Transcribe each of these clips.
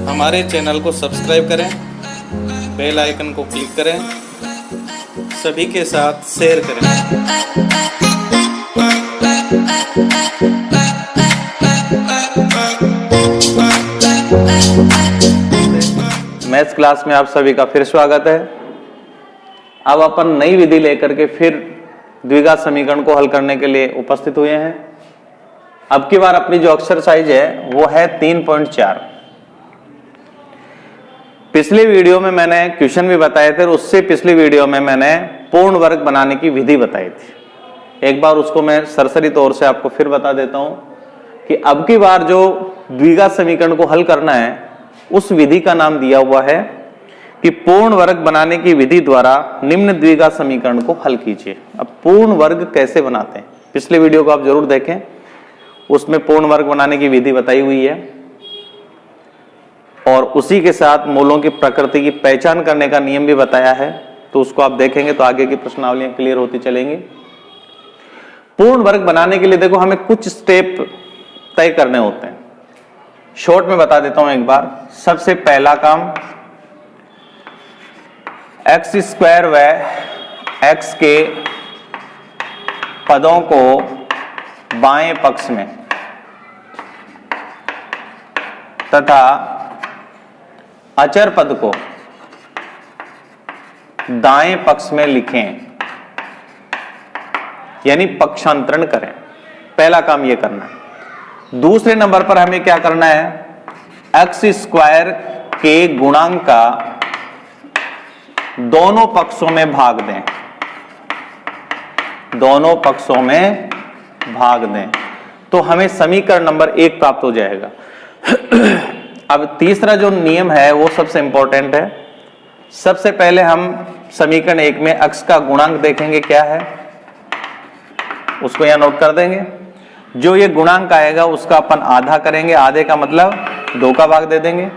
हमारे चैनल को सब्सक्राइब करें, बेल आइकन को क्लिक करें, सभी के साथ शेयर करें। मैथ्स क्लास में आप सभी का फिर स्वागत है। अब अपन नई विधि लेकर के फिर द्विघात समीकरण को हल करने के लिए उपस्थित हुए हैं। अब की बार अपनी जो एक्सरसाइज है वो है 3.4। पिछली वीडियो में मैंने क्वेश्चन भी बताए थे और उससे पिछली वीडियो में मैंने पूर्ण वर्ग बनाने की विधि बताई थी। एक बार उसको मैं सरसरी तौर से आपको फिर बता देता हूं कि अब की बार जो द्विघात समीकरण को हल करना है उस विधि का नाम दिया हुआ है कि पूर्ण वर्ग बनाने की विधि द्वारा निम्न द्विघात समीकरण को हल कीजिए। अब पूर्ण वर्ग कैसे बनाते हैं, पिछले वीडियो को आप जरूर देखें, उसमें पूर्ण वर्ग बनाने की विधि बताई हुई है और उसी के साथ मूलों की प्रकृति की पहचान करने का नियम भी बताया है। तो उसको आप देखेंगे तो आगे की प्रश्नावलियां क्लियर होती चलेंगी। पूर्ण वर्ग बनाने के लिए देखो हमें कुछ स्टेप तय करने होते हैं। शॉर्ट में बता देता हूं एक बार। सबसे पहला काम, एक्स स्क्वायर व एक्स के पदों को बाएं पक्ष में तथा अचर पद को दाएं पक्ष में लिखें, यानी पक्षांतरण करें। पहला काम यह करना है। दूसरे नंबर पर हमें क्या करना है, एक्स स्क्वायर के गुणांक का दोनों पक्षों में भाग दें, दोनों पक्षों में भाग दें तो हमें समीकरण नंबर 1 प्राप्त हो जाएगा। अब तीसरा जो नियम है वो सबसे इंपॉर्टेंट है। सबसे पहले हम समीकरण 1 में x का गुणांक देखेंगे क्या है, उसको यहां नोट कर देंगे। जो ये गुणांक आएगा उसका अपन आधा करेंगे, आधे का मतलब 2 का भाग दे देंगे।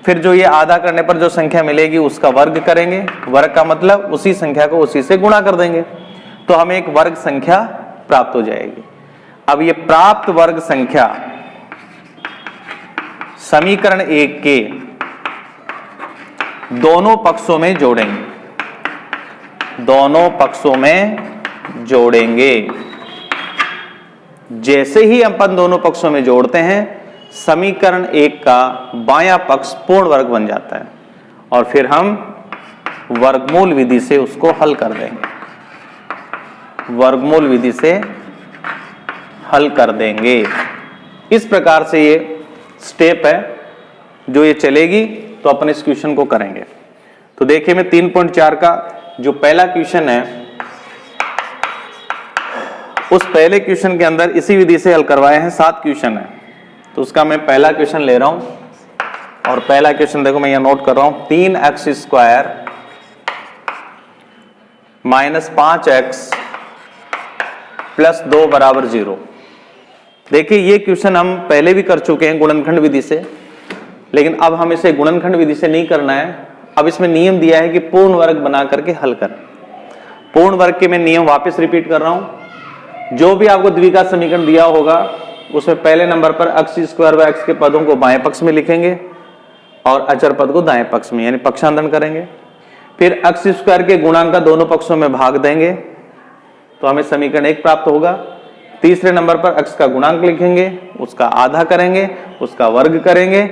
फिर जो ये आधा करने पर जो संख्या मिलेगी उसका वर्ग करेंगे, वर्ग का मतलब उसी संख्या को उसी से गुणा कर देंगे तो हमें एक वर्ग संख्या प्राप्त हो जाएगी। अब ये प्राप्त वर्ग संख्या समीकरण 1 के दोनों पक्षों में जोड़ेंगे, दोनों पक्षों में जोड़ेंगे। जैसे ही अपन दोनों पक्षों में जोड़ते हैं समीकरण 1 का बायां पक्ष पूर्ण वर्ग बन जाता है और फिर हम वर्गमूल विधि से उसको हल कर देंगे, वर्गमूल विधि से हल कर देंगे। इस प्रकार से ये स्टेप है जो ये चलेगी तो अपन इस क्वेश्चन को करेंगे। तो देखिए मैं 3.4 का जो पहला क्वेश्चन है उस पहले क्वेश्चन के अंदर इसी विधि से हल करवाए हैं। 7 क्वेश्चन है तो उसका मैं पहला क्वेश्चन ले रहा हूं और पहला क्वेश्चन देखो मैं यहां नोट कर रहा हूं, 3x square minus 5x plus 2 बराबर 0। देखिए ये क्वेश्चन हम पहले भी कर चुके हैं गुणनखंड विधि से, लेकिन अब हम इसे गुणनखंड विधि से नहीं करना है। अब इसमें नियम दिया है कि पूर्ण वर्ग बना करके हल करें। पूर्ण वर्ग के मैं नियम वापस रिपीट कर रहा हूं। जो भी आपको द्विघात समीकरण दिया होगा उसमें पहले नंबर पर एक्स स्क्वायर व एक्स के पदों को बाएं पक्ष में लिखेंगे और अचर पद को दाएं पक्ष में, यानी पक्षांतरण करेंगे। फिर एक्स स्क्वायर के गुणांक का दोनों पक्षों में भाग देंगे तो हमें समीकरण 1 प्राप्त होगा। तीसरे नंबर पर x का गुणांक लिखेंगे, उसका आधा करेंगे, उसका वर्ग करेंगे।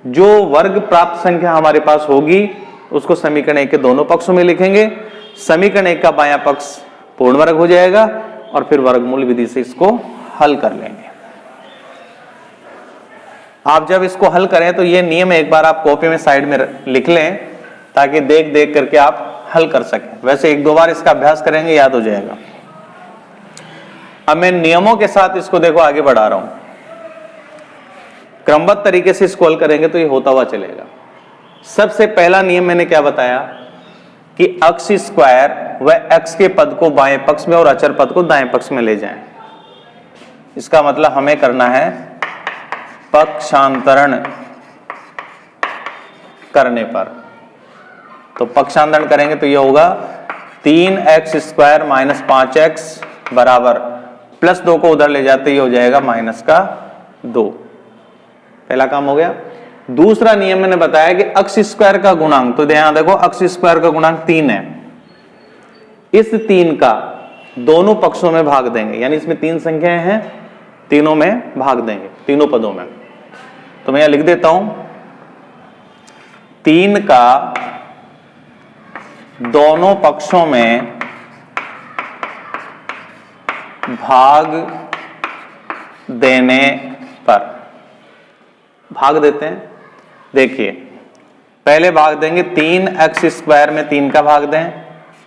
जो वर्ग प्राप्त संख्या हमारे पास होगी उसको समीकरण 1 के दोनों पक्षों में लिखेंगे। समीकरण 1 का बायां पक्ष पूर्ण वर्ग हो जाएगा और फिर वर्गमूल विधि से इसको हल कर लेंगे। आप जब इसको हल करें तो ये नियम एक बार आप कॉपी में साइड में लिख लें ताकि देख देख करके आप हल कर सकें। वैसे 1-2 बार इसका अभ्यास करेंगे याद हो जाएगा। अब मैं नियमों के साथ इसको देखो आगे बढ़ा रहा हूं। क्रमबद्ध तरीके से इसको हल करेंगे तो ये होता हुआ चलेगा। सबसे पहला नियम मैंने क्या बताया कि एक्स स्क्वायर व एक्स के पद को बाएं पक्ष में और अचर पद को दाएं पक्ष में ले जाएं। इसका मतलब हमें करना है पक्षांतरण करने पर। तो पक्षांतरण करेंगे तो ये होगा 3x स्क्वायर माइनस 5x बराबर प्लस 2 को उधर ले जाते ही हो जाएगा माइनस का 2। पहला काम हो गया। दूसरा नियम मैंने बताया कि अक्ष स्क्वायर का गुणांक, तो ध्यान देखो अक्ष स्क्वायर का गुणांक 3 है, इस 3 का दोनों पक्षों में भाग देंगे, यानी इसमें 3 संख्याएं हैं, तीनों में भाग देंगे, तीनों पदों में। तो मैं यहां लिख देता हूं 3 का दोनों पक्षों में भाग देने पर, भाग देते हैं। देखिए पहले भाग देंगे 3x स्क्वायर में 3 का भाग दें,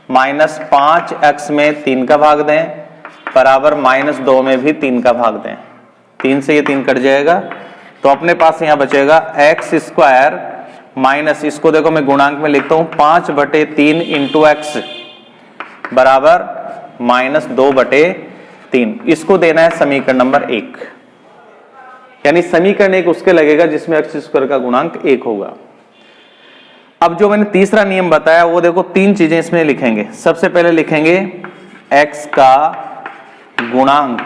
माइनस 5x में 3 का भाग दें, बराबर -2 में भी 3 का भाग दें। 3 से ये 3 कट जाएगा, तो अपने पास यहां बचेगा x स्क्वायर माइनस, इसको देखो मैं गुणांक में लिखता हूं 5/3 इंटू एक्स बराबर -2/3। इसको देना है समीकरण नंबर 1, यानी समीकरण 1 उसके लगेगा जिसमें x स्क्वायर का गुणांक 1 होगा। अब जो मैंने तीसरा नियम बताया वो देखो 3 चीजें इसमें लिखेंगे। सबसे पहले लिखेंगे x का गुणांक,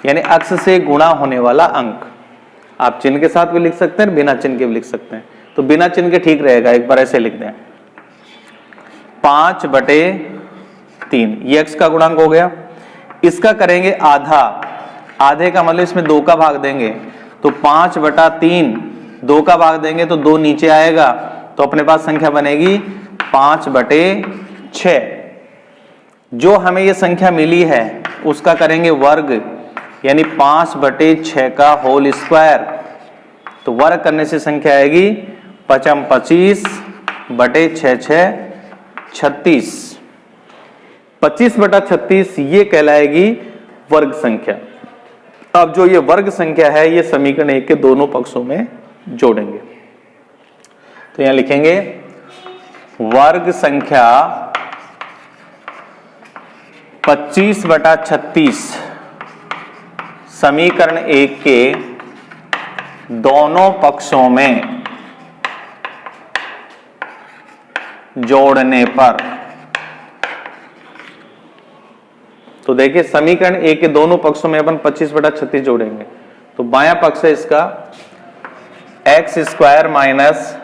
यानी अक्ष से गुणा होने वाला अंक। आप चिन्ह के साथ भी लिख सकते हैं, बिना चिन्ह के भी लिख सकते हैं, तो बिना चिन्ह के ठीक रहेगा। एक बार ऐसे लिख दें 5/3, ये x का गुणांक हो गया। इसका करेंगे आधा, आधे का मतलब इसमें 2 का भाग देंगे, तो 5/3 2 का भाग देंगे तो 2 नीचे आएगा, तो अपने पास संख्या बनेगी 5/6। जो हमें ये संख्या मिली है उसका करेंगे वर्ग, यानी 5/6 का होल स्क्वायर। तो वर्ग करने से संख्या आएगी 25/6 36। 25/36 ये कहलाएगी वर्ग संख्या। अब जो ये वर्ग संख्या है ये समीकरण 1 के दोनों पक्षों में जोड़ेंगे। तो यहां लिखेंगे वर्ग संख्या 25/36 समीकरण 1 के दोनों पक्षों में जोड़ने पर। तो देखिए समीकरण 1 के दोनों पक्षों में अपन 25/36 जोड़ेंगे, तो बायां पक्ष है इसका x square minus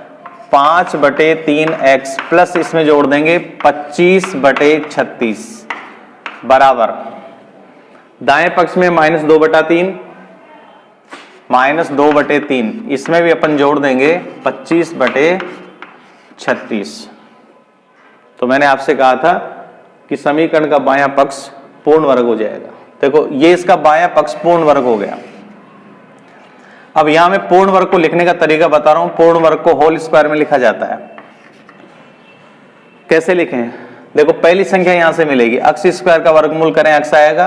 5/3x plus इसमें जोड़ देंगे 25/36 बराबर दाएं पक्ष में -2/3 -2/3, इसमें भी अपन जोड़ देंगे 25/36। तो मैंने आपसे कहा था कि समीकरण का बायां पक्ष पूर्ण वर्ग हो जाएगा। देखो ये इसका बायां पक्ष पूर्ण वर्ग हो गया। अब यहां मैं पूर्ण वर्ग को लिखने का तरीका बता रहा हूं। पूर्ण वर्ग को होल स्क्वायर में लिखा जाता है। कैसे लिखें? देखो पहली संख्या यहां से मिलेगी, अक्ष स्क्वायर का वर्गमूल करें, अक्ष आएगा,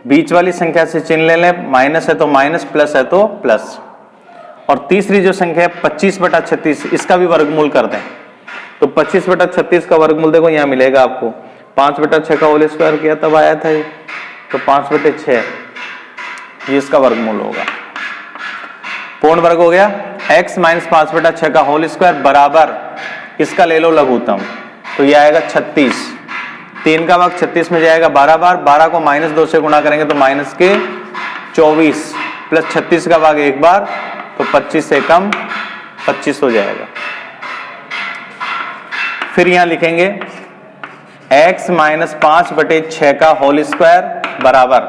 बीच वाली संख्या से चिन्ह ले लें, माइनस है तो माइनस, प्लस है तो प्लस, और तीसरी जो संख्या है 25/36 इसका भी वर्गमूल कर दें। तो 25/36 का वर्गमूल देखो यहां मिलेगा आपको, 5/6 का होल स्क्वायर किया तब आया था ये, तो 5/6 ये इसका वर्गमूल होगा। पूर्ण वर्ग हो गया। x माइनस 5/6 का होल स्क्वायर बराबर इसका ले लो लघुत्तम, तो ये आएगा 36। 3 का भाग 36 में जाएगा 12 बार, 12 को -2 से गुणा करेंगे तो -24 प्लस 36 का भाग 1 बार, तो 25 से कम 25 हो जाएगा। फिर यहां लिखेंगे x माइनस 5/6 का होल स्क्वायर बराबर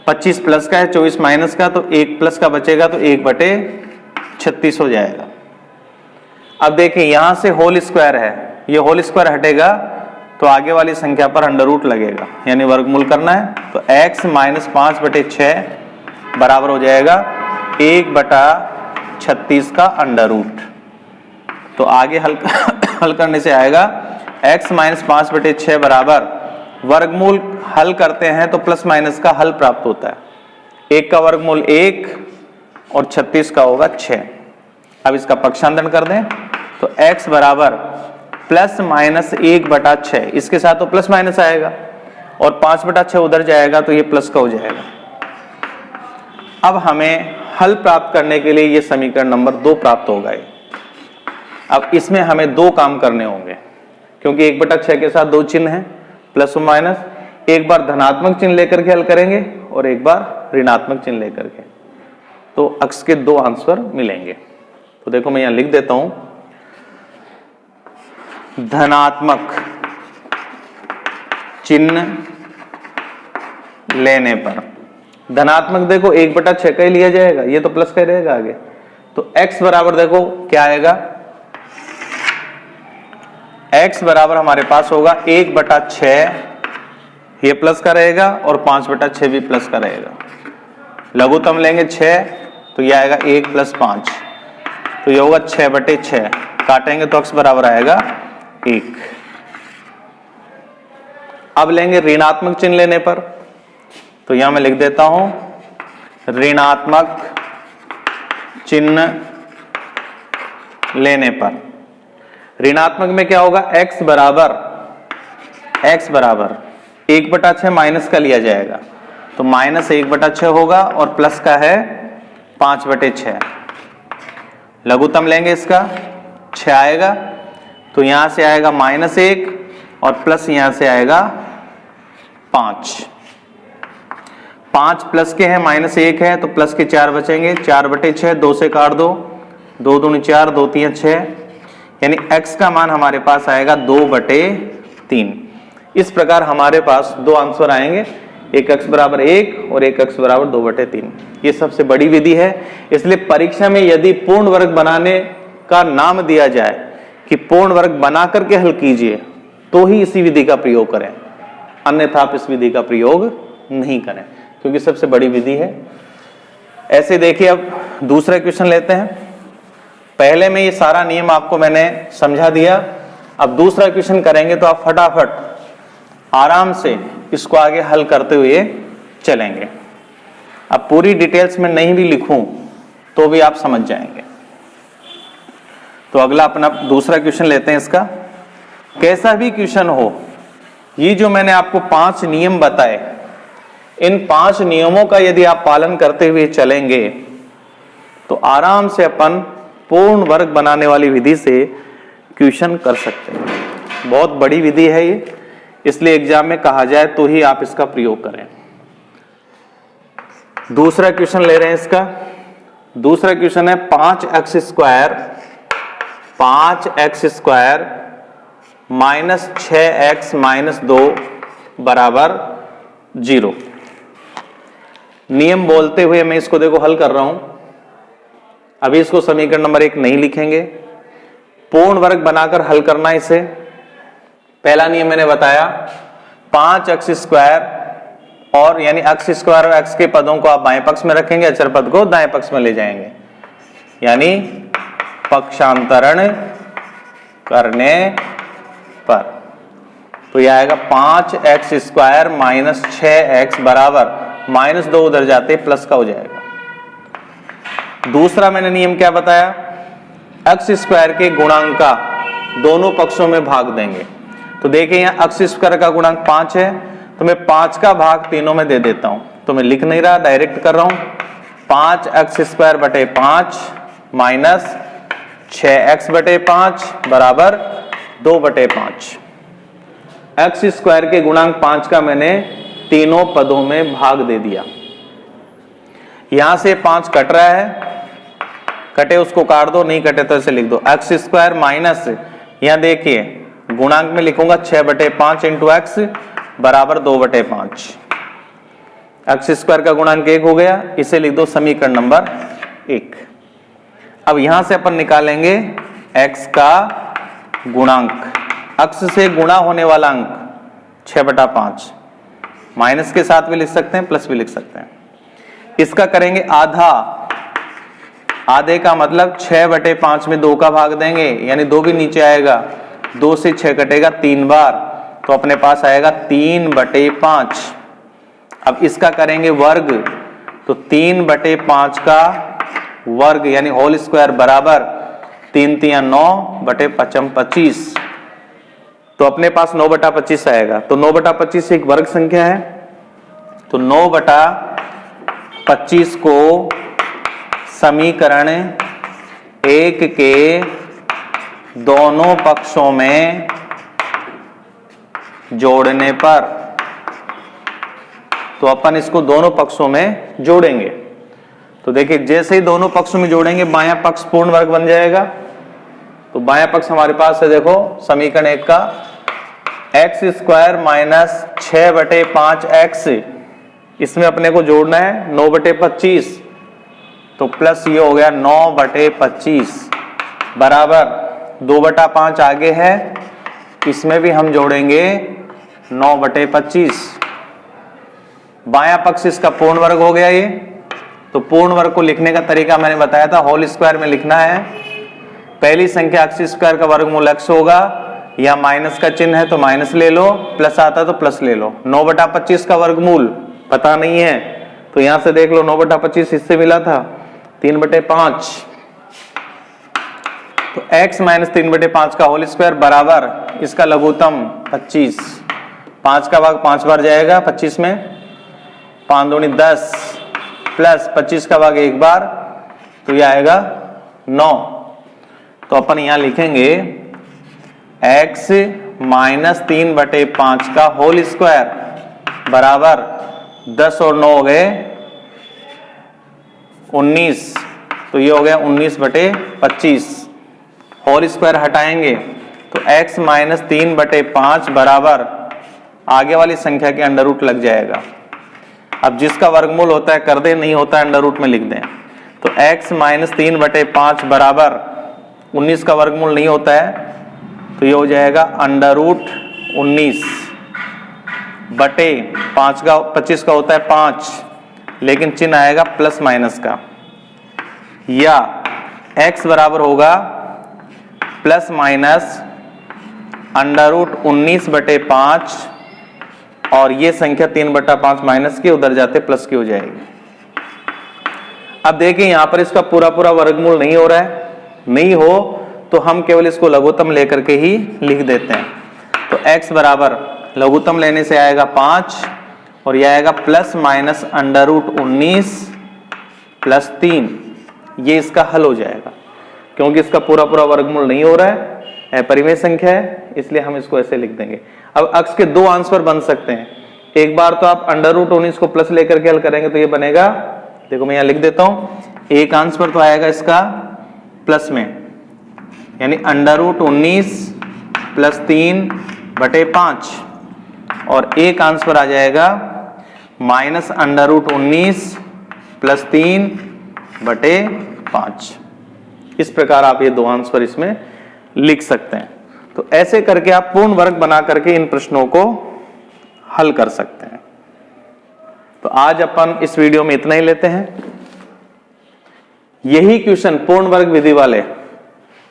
25 प्लस का है, 24 माइनस का, तो 1 प्लस का बचेगा, तो 1/36 हो जाएगा। अब देखिए यहां से होल स्क्वायर है, ये होल स्क्वायर हटेगा तो आगे वाली संख्या पर अंडर रूट लगेगा, यानी वर्गमूल करना है। तो x माइनस 5/6 बराबर हो जाएगा 1/36 का अंडर रूट। तो आगे हल करने से आएगा x माइनस 5/6 बराबर, वर्गमूल हल करते हैं तो प्लस माइनस का हल प्राप्त होता है। 1 का वर्गमूल 1 और 36 का होगा 6। अब इसका पक्षांतरण कर दें तो x बराबर प्लस माइनस 1/6, इसके साथ तो प्लस माइनस आएगा, और 5/6 उधर जाएगा तो ये प्लस का हो जाएगा। अब हमें हल प्राप्त करने के लिए ये समीकरण नंबर 2 प्राप्त होगा। अब इसमें हमें 2 काम करने होंगे, क्योंकि 1/6 के साथ 2 चिन्ह हैं, प्लस और माइनस। एक बार धनात्मक चिन्ह लेकर के हल करेंगे और एक बार ऋणात्मक चिन्ह लेकर के, तो अक्ष के 2 आंसर मिलेंगे। तो देखो मैं यहां लिख देता हूं धनात्मक चिन्ह लेने पर। धनात्मक देखो 1/6 का ही लिया जाएगा, ये तो प्लस का ही रहेगा आगे। तो x बराबर देखो क्या आएगा, x बराबर हमारे पास होगा 1/6, ये प्लस का रहेगा और 5/6 भी प्लस का रहेगा। लघुत्तम लेंगे 6 तो ये आएगा 1 + 5, तो ये होगा 6/6। काटेंगे तो x बराबर आएगा 1। अब लेंगे ऋणात्मक चिन्ह लेने पर, तो यहां मैं लिख देता हूं ऋणात्मक चिन्ह लेने पर। ऋणात्मक में क्या होगा, x बराबर 1/6 माइनस का लिया जाएगा, तो -1/6 होगा और प्लस का है 5/6। लघुत्तम लेंगे इसका 6 आएगा, तो यहां से आएगा -1 और प्लस यहां से आएगा 5। 5 प्लस के हैं, -1 है तो प्लस के 4 बचेंगे, 4/6, 2 से काट दो, 2 दूनी 4, 2 3 6, यानी x का मान हमारे पास आएगा 2/3। इस प्रकार हमारे पास दो आंसर आएंगे, एक x बराबर 1 और एक x बराबर 2/3। ये सबसे बड़ी विधि है, इसलिए परीक्षा में यदि पूर्ण वर्ग बनाने का नाम दिया जाए कि पूर्ण वर्ग बना करके हल कीजिए, तो ही इसी विधि का प्रयोग करें, अन्यथा आप इस विधि का प्रयोग नहीं करें, क्योंकि सबसे बड़ी विधि है। ऐसे देखिए, अब दूसरा क्वेश्चन लेते हैं। पहले में ये सारा नियम आपको मैंने समझा दिया, अब दूसरा क्वेश्चन करेंगे तो आप फटाफट आराम से इसको आगे हल करते हुए चलेंगे। अब पूरी डिटेल्स में नहीं भी लिखूं तो भी आप समझ जाएंगे। तो अगला अपना दूसरा क्वेश्चन लेते हैं। इसका कैसा भी क्वेश्चन हो, ये जो मैंने आपको 5 नियम बताए, इन 5 नियमों का यदि आप पालन करते हुए चलेंगे तो आराम से अपन पूर्ण वर्ग बनाने वाली विधि से क्वेश्चन कर सकते हैं। बहुत बड़ी विधि है ये, इसलिए एग्जाम में कहा जाए तो ही आप इसका प्रयोग करें। दूसरा क्वेश्चन ले रहे हैं। इसका दूसरा क्वेश्चन है 5x² माइनस 6x माइनस 2 बराबर 0। नियम बोलते हुए मैं इसको देखो हल कर रहा हूं। अभी इसको समीकरण नंबर 1 नहीं लिखेंगे, पूर्ण वर्ग बनाकर हल करना। इसे पहला नियम मैंने बताया, 5x² और यानी x² और x के पदों को आप बाएं पक्ष में रखेंगे, अचर पद को दाएं पक्ष में ले जाएंगे, यानी पक्षांतरण करने पर। तो यह आएगा 5x² माइनस 6x बराबर -2 उधर जाते प्लस का हो जाएगा। दूसरा मैंने नियम क्या बताया, x² के गुणांक का दोनों पक्षों में भाग देंगे। तो देखिए यहाँ x² का गुणांक 5 है, तो मैं 5 का भाग तीनों में दे देता हूं। तो मैं लिख नहीं रहा, डायरेक्ट कर रहा हूं। 5x² 5 माइनस 6x/5 बराबर 2/5। x² के गुणांक 5 का मैंने तीनों पदों में भाग दे दिया। यहां से 5 कट रहा है, कटे उसको काट दो, नहीं कटे तो ऐसे लिख दो x² माइनस, यहां देखिए गुणांक में लिखूंगा 6/5 इंटू x बराबर 2/5। x² का गुणांक 1 हो गया, इसे लिख दो समीकरण नंबर 1। अब यहां से अपन निकालेंगे x का गुणांक, x से गुणा होने वाला अंक 6/5, माइनस के साथ भी लिख सकते हैं, प्लस भी लिख सकते हैं। इसका करेंगे आधा, आधे का मतलब 6/5 में 2 का भाग देंगे, यानी 2 भी नीचे आएगा, 2 से 6 कटेगा 3 बार, तो अपने पास आएगा 3/5। अब इसका करेंगे वर्ग, तो 3/5 का वर्ग यानी होल स्क्वायर बराबर 3 × 9 / 5 = 25। तो अपने पास 9/25 आएगा। तो 9/25 एक वर्ग संख्या है, तो 9/25 को समीकरण 1 के दोनों पक्षों में जोड़ने पर, तो अपन इसको दोनों पक्षों में जोड़ेंगे। तो देखिए जैसे ही दोनों पक्षों में जोड़ेंगे बायां पक्ष पूर्ण वर्ग बन जाएगा। तो बायां पक्ष हमारे पास है, देखो समीकरण 1 का एक्स स्क्वायर माइनस 6/5x, इसमें अपने को जोड़ना है 9/25, तो प्लस ये हो गया 9/25 बराबर 2/5 आगे है, इसमें भी हम जोड़ेंगे 9/25। बायां पक्ष इसका पूर्ण वर्ग हो गया ये। तो पूर्ण वर्ग को लिखने का तरीका मैंने बताया था, होल स्क्वायर में लिखना है। पहली संख्या x स्क्वायर का वर्गमूल x होगा, या माइनस का चिन्ह है तो माइनस ले लो, प्लस आता तो प्लस ले लो। 9/25 का वर्गमूल पता नहीं है तो यहां से देख लो, 9/25 इससे मिला था 3/5, तो x माइनस 3/5 का होल स्क्वायर बराबर इसका लघुत्तम 25। 5 का भाग 5 बार जाएगा 25 में, 5 दूनी 10 प्लस 25 का भाग 1 बार, तो यह आएगा 9। तो अपन यहां लिखेंगे x माइनस 3/5 का होल स्क्वायर बराबर 10 और 9 हो गए 19, तो ये हो गया 19/25। होल स्क्वायर हटाएंगे तो x माइनस 3/5 बराबर आगे वाली संख्या के अंडर रूट लग जाएगा। अब जिसका वर्गमूल होता है कर दे, नहीं होता है अंडर रूट में लिख दें। तो x माइनस 3/5 बराबर 19 का वर्गमूल नहीं होता है, तो ये हो जाएगा अंडर रूट 19/5 का 25 का होता है 5, लेकिन चिन्ह आएगा प्लस माइनस का, या x बराबर होगा प्लस माइनस अंडर रूट 19/5, और ये संख्या 3/5 माइनस की उधर जाते प्लस की हो जाएगी। अब देखिए यहां पर इसका पूरा पूरा वर्गमूल नहीं हो रहा है, नहीं हो तो हम केवल इसको लघुत्तम लेकर के ही लिख देते हैं। तो x बराबर लघुत्तम लेने से आएगा 5, और यह आएगा plus minus under root 19 plus 3, ये इसका हल हो जाएगा। क्योंकि इसका पूरा पूरा वर्गमूल नहीं हो रहा है, परिमेय संख्या है, इसलिए हम इसको ऐसे लिख देंगे। अब x के दो आंसर बन सकते हैं। एक बार तो आप अंडर रूट 19 को प्लस लेकर के हल करेंगे तो ये बनेगा, देखो मैं यहां लिख देता हूं, एक आंसर तो आएगा इसका प्लस में, यानी अंडर रूट 19 प्लस 3/5, और एक आंसर आ जाएगा माइनस अंडर रूट 19 प्लस 3/5। इस प्रकार आप ये दो आंसर इसमें लिख सकते हैं। तो ऐसे करके आप पूर्ण वर्ग बना करके इन प्रश्नों को हल कर सकते हैं। तो आज अपन इस वीडियो में इतना ही लेते हैं। यही क्वेश्चन पूर्ण वर्ग विधि वाले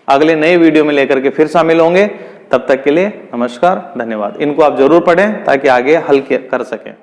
अगले नए वीडियो में लेकर के फिर शामिल होंगे। तब तक के लिए नमस्कार, धन्यवाद। इनको आप जरूर पढ़ें ताकि आगे हल कर सकें।